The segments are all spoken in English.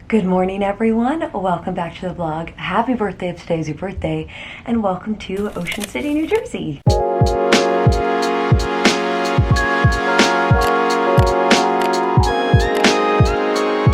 Good morning, everyone. Welcome back to the vlog. Happy birthday if today's your birthday, and welcome to Ocean City, New Jersey.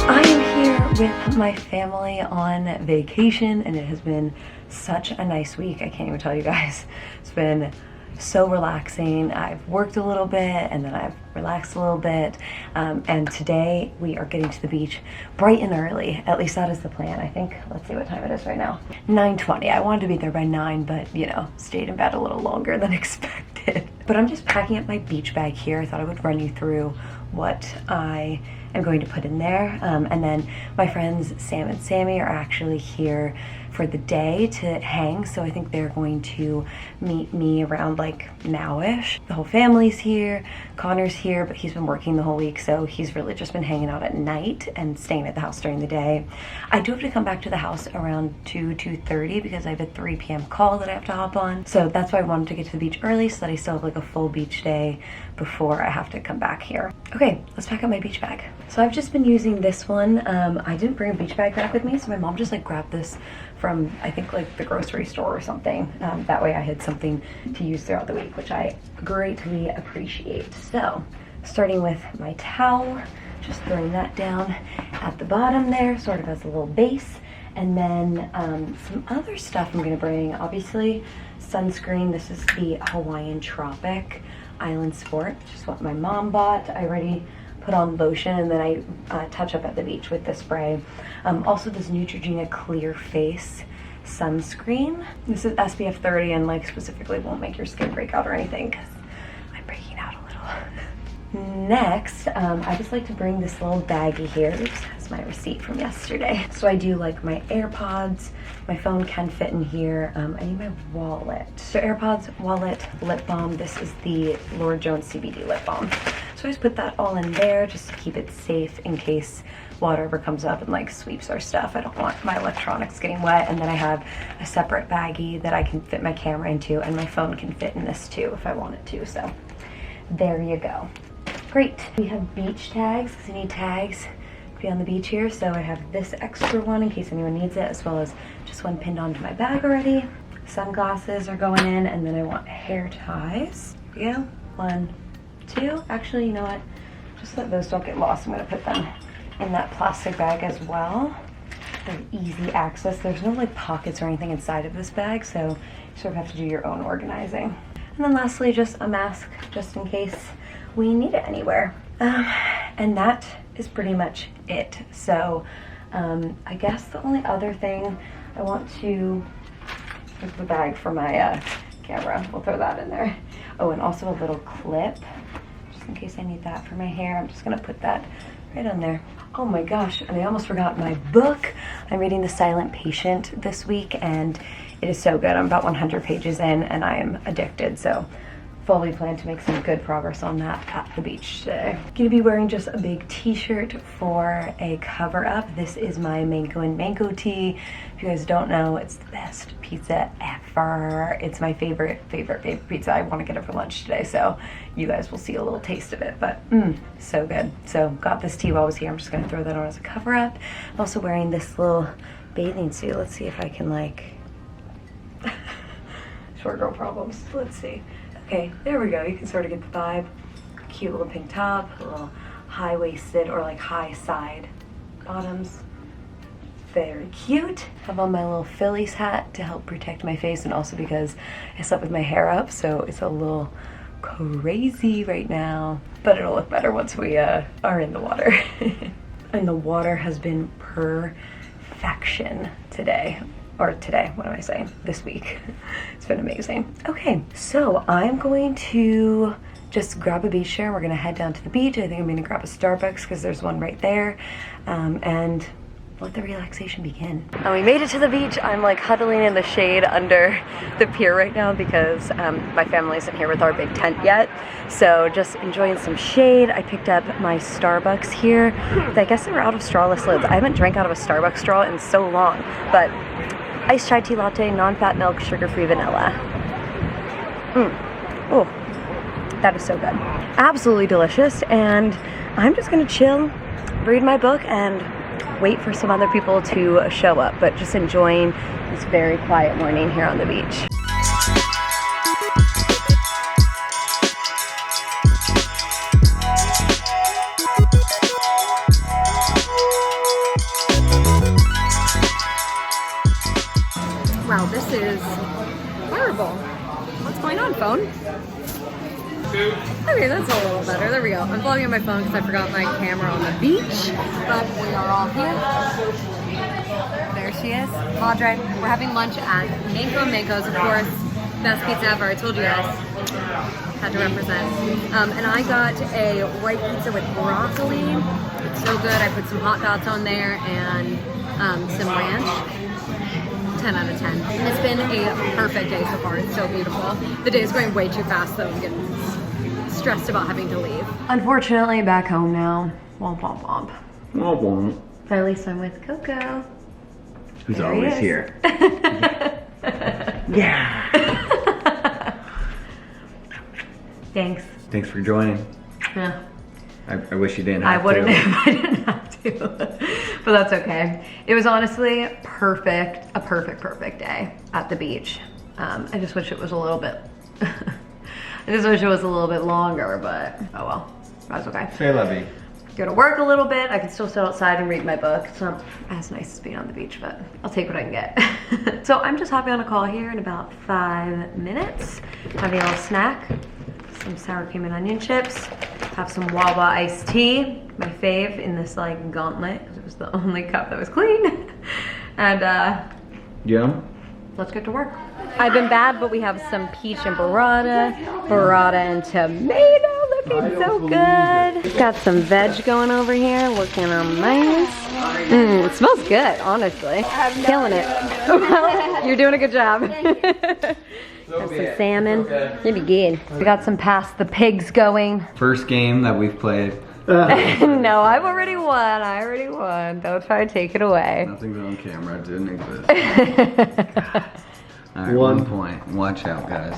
I am here with my family on vacation, and it has been such a nice week. I can't even tell you guys. It's been so relaxing. I've worked a little bit and then I've relaxed a little bit, and today we are getting to the beach bright and early. At least that is the plan. I think, let's see what time it is right now. 9:20. I wanted to be there by 9, but you know, stayed in bed a little longer than expected. But I'm just packing up my beach bag here. I thought I would run you through what I am going to put in there, and then my friends Sam and Sammy are actually here for the day to hang, so I think they're going to meet me around like now-ish. The whole family's here. Connor's here, but he's been working the whole week, so he's really just been hanging out at night and staying at the house during the day. I do have to come back to the house around 2:30 because I have a 3 p.m. call that I have to hop on, so that's why I wanted to get to the beach early so that I still have like a full beach day before I have to come back here. Okay, let's pack up my beach bag. So I've just been using this one. I didn't bring a beach bag back with me, so my mom just like grabbed this from, I think, like the grocery store or something. That way I had something to use throughout the week, which I greatly appreciate. So starting with my towel, just throwing that down at the bottom there, sort of as a little base. And then some other stuff I'm gonna bring, obviously sunscreen. This is the Hawaiian Tropic Island Sport, which is what my mom bought. I already put on lotion, and then I touch up at the beach with the spray. Also this Neutrogena Clear Face sunscreen. This is SPF 30 and like specifically won't make your skin break out or anything because I'm breaking out a little. Next, I just like to bring this little baggie here. This has my receipt from yesterday. So I do like my AirPods. My phone can fit in here. I need my wallet. So AirPods, wallet, lip balm. This is the Lord Jones CBD lip balm. So I just put that all in there just to keep it safe in case water ever comes up and like sweeps our stuff. I don't want my electronics getting wet. And then I have a separate baggie that I can fit my camera into, and my phone can fit in this too if I want it to. So there you go. Great. We have beach tags because I need tags to be on the beach here. So I have this extra one in case anyone needs it, as well as just one pinned onto my bag already. Sunglasses are going in, and then I want hair ties. Here we go. 1, 2. Actually, you know what? Just let those don't get lost. I'm gonna put them in that plastic bag as well. They're easy access. There's no like pockets or anything inside of this bag, so you sort of have to do your own organizing. And then lastly, just a mask, just in case we need it anywhere. And that is pretty much it. So I guess the only other thing I want to, is the bag for my camera. We'll throw that in there. Oh, and also a little clip, just in case I need that for my hair. I'm just gonna put that right on there. Oh my gosh, and I almost forgot my book. I'm reading The Silent Patient this week, and it is so good. I'm about 100 pages in, and I am addicted, so fully plan to make some good progress on that at the beach today. Gonna be wearing just a big t-shirt for a cover up. This is my Mango and Mango tea. If you guys don't know, it's the best pizza ever. It's my favorite pizza. I want to get it for lunch today, so you guys will see a little taste of it, but so good. So got this tea while I was here. I'm just gonna throw that on as a cover up. I'm also wearing this little bathing suit. Let's see if I can like, short girl problems. Let's see. Okay, there we go. You can sort of get the vibe. Cute little pink top, a little high-waisted or like high side bottoms. Very cute. Have on my little Phillies hat to help protect my face, and also because I slept with my hair up, so it's a little crazy right now. But it'll look better once we are in the water. And the water has been perfection today. Or today, what am I saying? This week. It's been amazing. Okay, so I'm going to just grab a beach chair. We're gonna head down to the beach. I think I'm gonna grab a Starbucks because there's one right there. And let the relaxation begin. And we made it to the beach. I'm like huddling in the shade under the pier right now because my family isn't here with our big tent yet. So just enjoying some shade. I picked up my Starbucks here. I guess they were out of strawless lids. I haven't drank out of a Starbucks straw in so long, but iced chai tea latte, non-fat milk, sugar-free vanilla. Oh, that is so good. Absolutely delicious. And I'm just gonna chill, read my book, and wait for some other people to show up, but just enjoying this very quiet morning here on the beach. Wow, this is horrible. What's going on, phone? Okay, that's a little better. There we go. I'm vlogging on my phone because I forgot my camera on the beach. But we are all here. There she is, Madre. We're having lunch at Manco's, of course. Best pizza ever. I told you guys. Had to represent. And I got a white pizza with broccoli. It's so good. I put some hot dogs on there and some ranch. 10 out of 10. It's been a perfect day so far. It's so beautiful. The day is going way too fast though. I'm getting stressed about having to leave. Unfortunately, back home now. Womp womp womp. Womp womp. But at least I'm with Coco. Who's There always he here. Yeah. Thanks. Thanks for joining. Yeah. I wish you didn't have I wouldn't to. if I didn't have to. But that's okay. It was honestly a perfect day at the beach. I just wish it was a little bit, I just wish it was a little bit longer, but oh well, that's okay. Say lovey. Go to work a little bit. I can still sit outside and read my book. It's not as nice as being on the beach, but I'll take what I can get. So I'm just hopping on a call here in about 5 minutes. Having a little snack, some sour cream and onion chips. Have some Wawa iced tea, my fave, in this like gauntlet, because it was the only cup that was clean. And Yum. let's get to work. I've been bad, but we have some peach and burrata and tomato, looking so good. Got some veg going over here, looking nice. It smells good, honestly. Killing it. Well, you're doing a good job. Got some salmon. It'll be good. We got some Past the Pigs going. First game that we've played. No, I've already won. I already won. Don't try to take it away. Nothing's on camera. It didn't exist. All right, 1 point. Watch out, guys.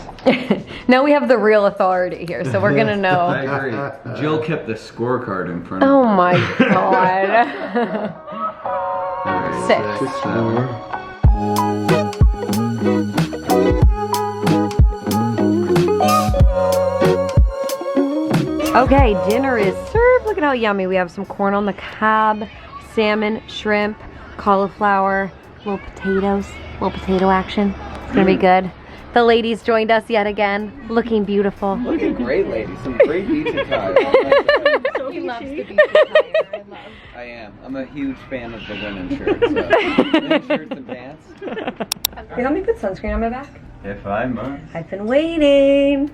Now we have the real authority here, so we're gonna know. I agree. Jill kept the scorecard in front of Oh her. my god. All right, 6. 7. Okay, dinner is served. Look at how yummy. We have some corn on the cob, salmon, shrimp, cauliflower, little potatoes, little potato action. It's gonna be good. The ladies joined us yet again, looking beautiful. Looking great, lady. Some great beach attire. He loves the beach attire. I am. I'm a huge fan of the linen shirts. So. Linen shirts and pants. You help me put sunscreen on my back? If I must. I've been waiting.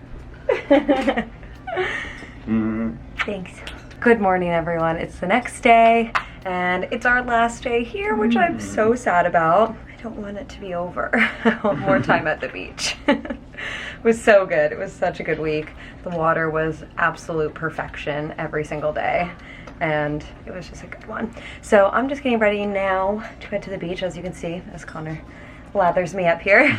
Thanks. Good morning, everyone. It's the next day, and it's our last day here, which I'm so sad about. I don't want it to be over. I want more time at the beach. It was so good. It was such a good week. The water was absolute perfection every single day, and it was just a good one. So I'm just getting ready now to head to the beach, as you can see, as Connor lathers me up here.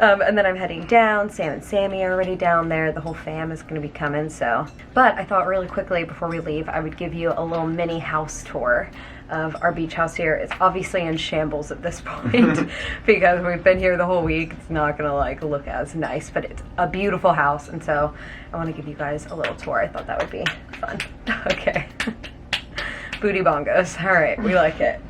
And then I'm heading down. Sam and Sammy are already down there. The whole fam is going to be coming, so. But I thought really quickly before we leave, I would give you a little mini house tour of our beach house here. It's obviously in shambles at this point because we've been here the whole week. It's not going to like look as nice, but it's a beautiful house, and so I want to give you guys a little tour. I thought that would be fun. Okay. Booty bongos. All right, we like it.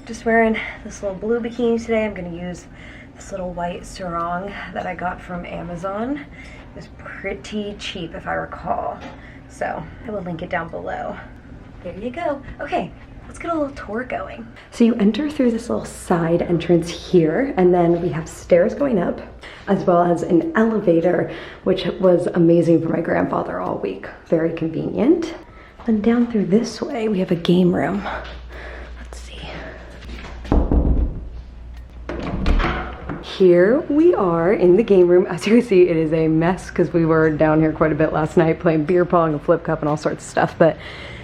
Just wearing this little blue bikini today. I'm going to use this little white sarong that I got from Amazon. It was pretty cheap if I recall. So I will link it down below. There you go. Okay, let's get a little tour going. So you enter through this little side entrance here, and then we have stairs going up, as well as an elevator, which was amazing for my grandfather all week. Very convenient. And down through this way, we have a game room. Let's see. Here we are in the game room. As you can see, it is a mess because we were down here quite a bit last night playing beer pong and flip cup and all sorts of stuff, but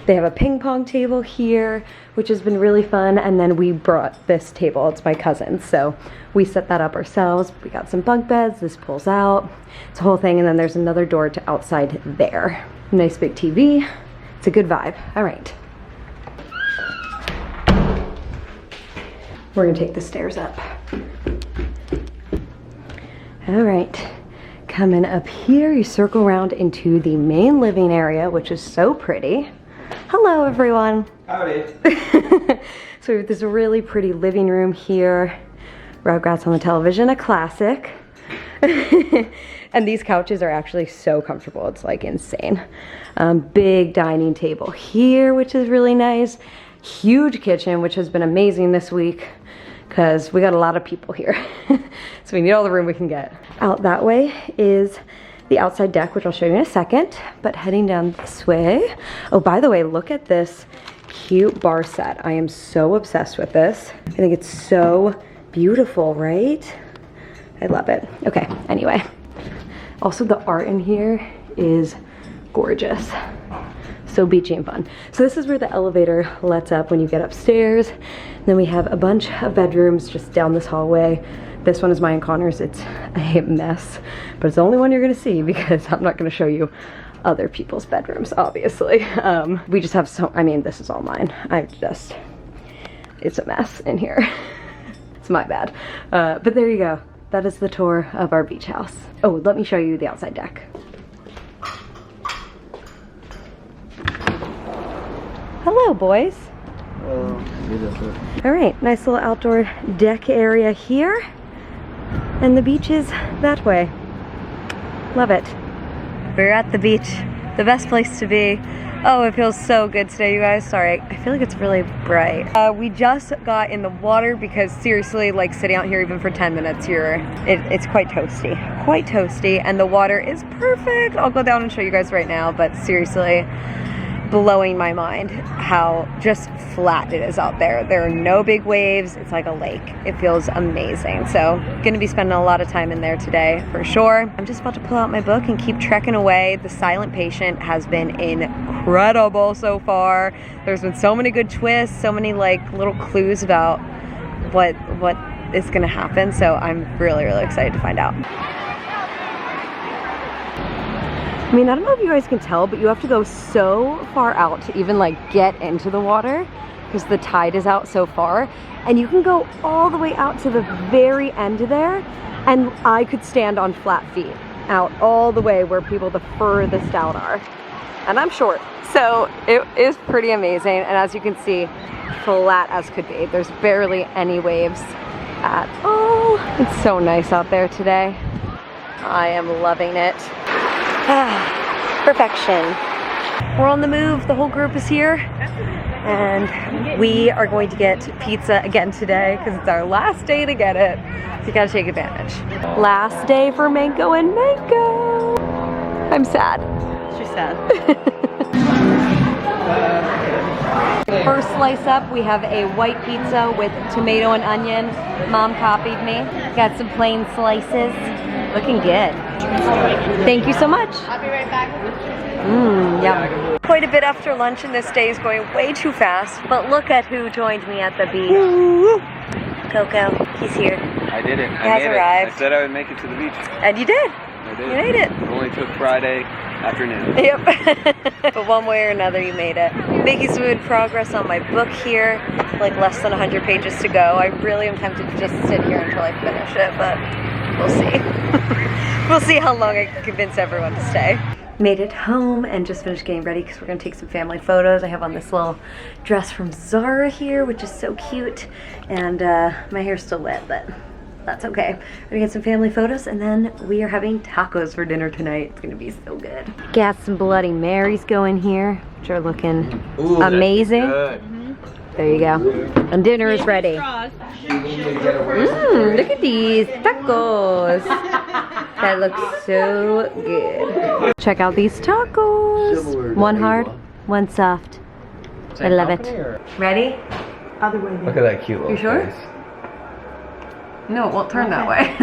they have a ping pong table here, which has been really fun, and then we brought this table. It's my cousin's, so we set that up ourselves. We got some bunk beds. This pulls out. It's a whole thing, and then there's another door to outside there. Nice big TV. It's a good vibe. All right. We're gonna take the stairs up. All right, coming up here, you circle around into the main living area, which is so pretty. Hello, everyone. Howdy. So we have this really pretty living room here. Rugrats on the television, a classic. And these couches are actually so comfortable. It's like insane. Big dining table here, which is really nice. Huge kitchen, which has been amazing this week because we got a lot of people here. So we need all the room we can get. Out that way is the outside deck, which I'll show you in a second, but heading down this way. Oh, by the way, look at this cute bar set. I am so obsessed with this. I think it's so beautiful, right? I love it. Okay, anyway. Also, the art in here is gorgeous. So beachy and fun. So this is where the elevator lets up when you get upstairs. And then we have a bunch of bedrooms just down this hallway. This one is mine and Connor's. It's a mess, but it's the only one you're gonna see because I'm not gonna show you other people's bedrooms, obviously. We just have so, I mean, this is all mine. It's a mess in here. It's my bad. But there you go. That is the tour of our beach house. Oh, let me show you the outside deck. Hello, boys. All right, nice little outdoor deck area here. And the beach is that way. Love it. We're at the beach, the best place to be. Oh, it feels so good today, you guys. Sorry, I feel like it's really bright. We just got in the water because seriously, like sitting out here even for 10 minutes here, it's quite toasty. Quite toasty, and the water is perfect. I'll go down and show you guys right now, but seriously, blowing my mind how just flat it is out there. There are no big waves. It's like a lake. It feels amazing. So gonna be spending a lot of time in there today for sure. I'm just about to pull out my book and keep trekking away. The Silent Patient has been incredible so far. There's been so many good twists, so many like little clues about what is gonna happen. So I'm really, really excited to find out. I mean, I don't know if you guys can tell, but you have to go so far out to even like get into the water because the tide is out so far. And you can go all the way out to the very end there, and I could stand on flat feet out all the way where people the furthest out are. And I'm short, so it is pretty amazing. And as you can see, flat as could be. There's barely any waves at all. It's so nice out there today. I am loving it. Perfection. We're on the move. The whole group is here. And we are going to get pizza again today because it's our last day to get it. So you gotta take advantage. Last day for Mango and Mango. I'm sad. She's sad. First slice up, we have a white pizza with tomato and onion. Mom copied me. Got some plain slices. Looking good. Thank you so much. I'll be right back. Yum. Quite a bit after lunch, and this day is going way too fast, but look at who joined me at the beach. Coco, he's here. I did it. He has arrived. I said I would make it to the beach. And you did. I did. You made it. It only took Friday afternoon. Yep. But one way or another, you made it. Making some good progress on my book here. Like less than 100 pages to go. I really am tempted to just sit here until I finish it, but we'll see. We'll see how long I can convince everyone to stay. Made it home and just finished getting ready because we're going to take some family photos. I have on this little dress from Zara here, which is so cute. And my hair's still wet, but that's okay. We're going to get some family photos, and then we are having tacos for dinner tonight. It's going to be so good. Got some Bloody Marys going here, which are looking amazing. There you go. And dinner is ready. Look at these tacos. That looks so good. Check out these tacos. One hard, one soft. I love it. Ready? Other way. Look at that cute little You sure? face. No, it won't turn that way.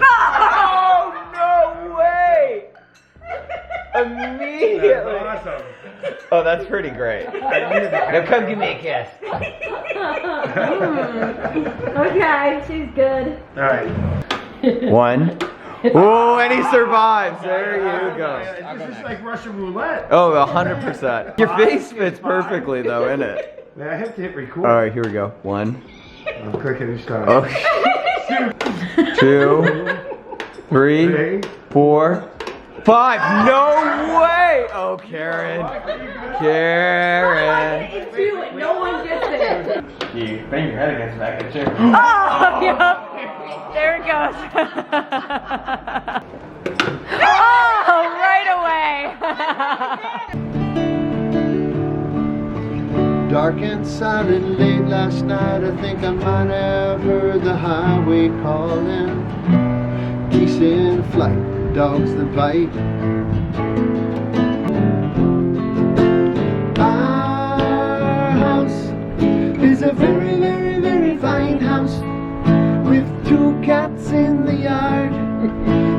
Oh, no way! Immediately. That's awesome. Oh, that's pretty great. Now come give me a kiss. Okay, she's good. All right. One. Oh, and he survives. There you go. This is like Russian roulette. Oh, 100%. Your face fits perfectly though, innit? Man, I have to hit record. All right, here we go. 1. I'm clicking and starting. Oh. 2, 3, 4, 5. No way! Oh, Karen. Karen. It's you, no one gets it. You bang your head against the back of the chair. Oh, yep. There it goes. Oh, right away. Dark and silent late last night, I think I might have heard the highway calling. Geese in flight, dogs that bite. Our house is a very, very, very fine house with 2 cats in the yard.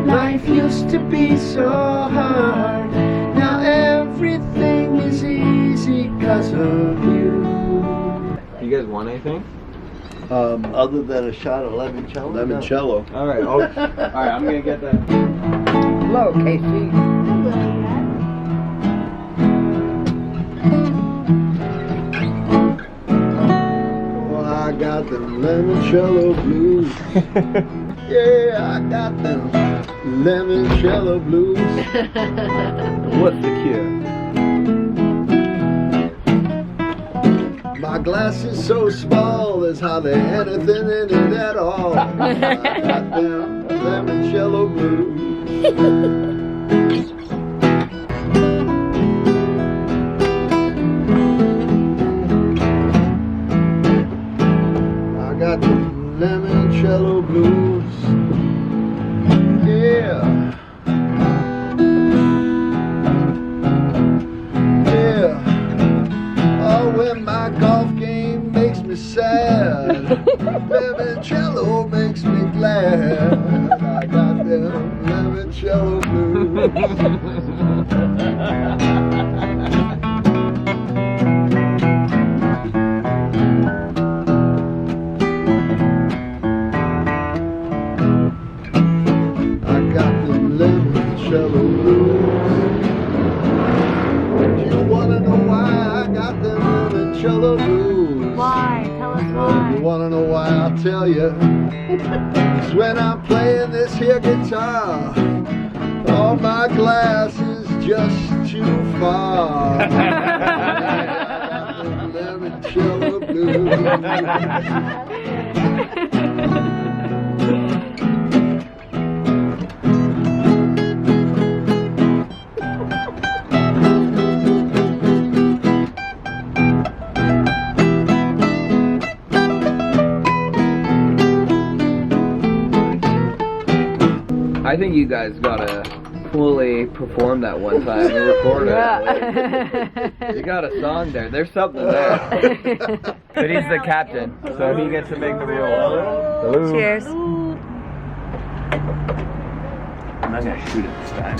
Life used to be so hard. Now everything is easy 'cause of you. You guys want anything? Other than a shot of limoncello? Limoncello. All right. All right. I'm gonna get that. Hello, Casey. Well, I got them limoncello blues. Yeah, I got them limoncello blues. What's the cue? My glass is so small, there's hardly anything in it at all. I got them limoncello blues. I got the limoncello blues. Yeah. Yeah. Oh, when my golf game makes me sad, limoncello makes me glad. I got them limoncello blues. Limoncello blues. Do you wanna know why I got them limoncello blues? Why? Tell us why. You wanna know why? I'll tell you. 'Cause when I'm playing this here guitar, all my glass is just too far. I got them limoncello blues. I think you guys gotta fully perform that one time and record it. Like, you got a song there. There's something there. But he's the captain, so he gets to make the rules. Salute. Cheers. I'm not gonna shoot it this time.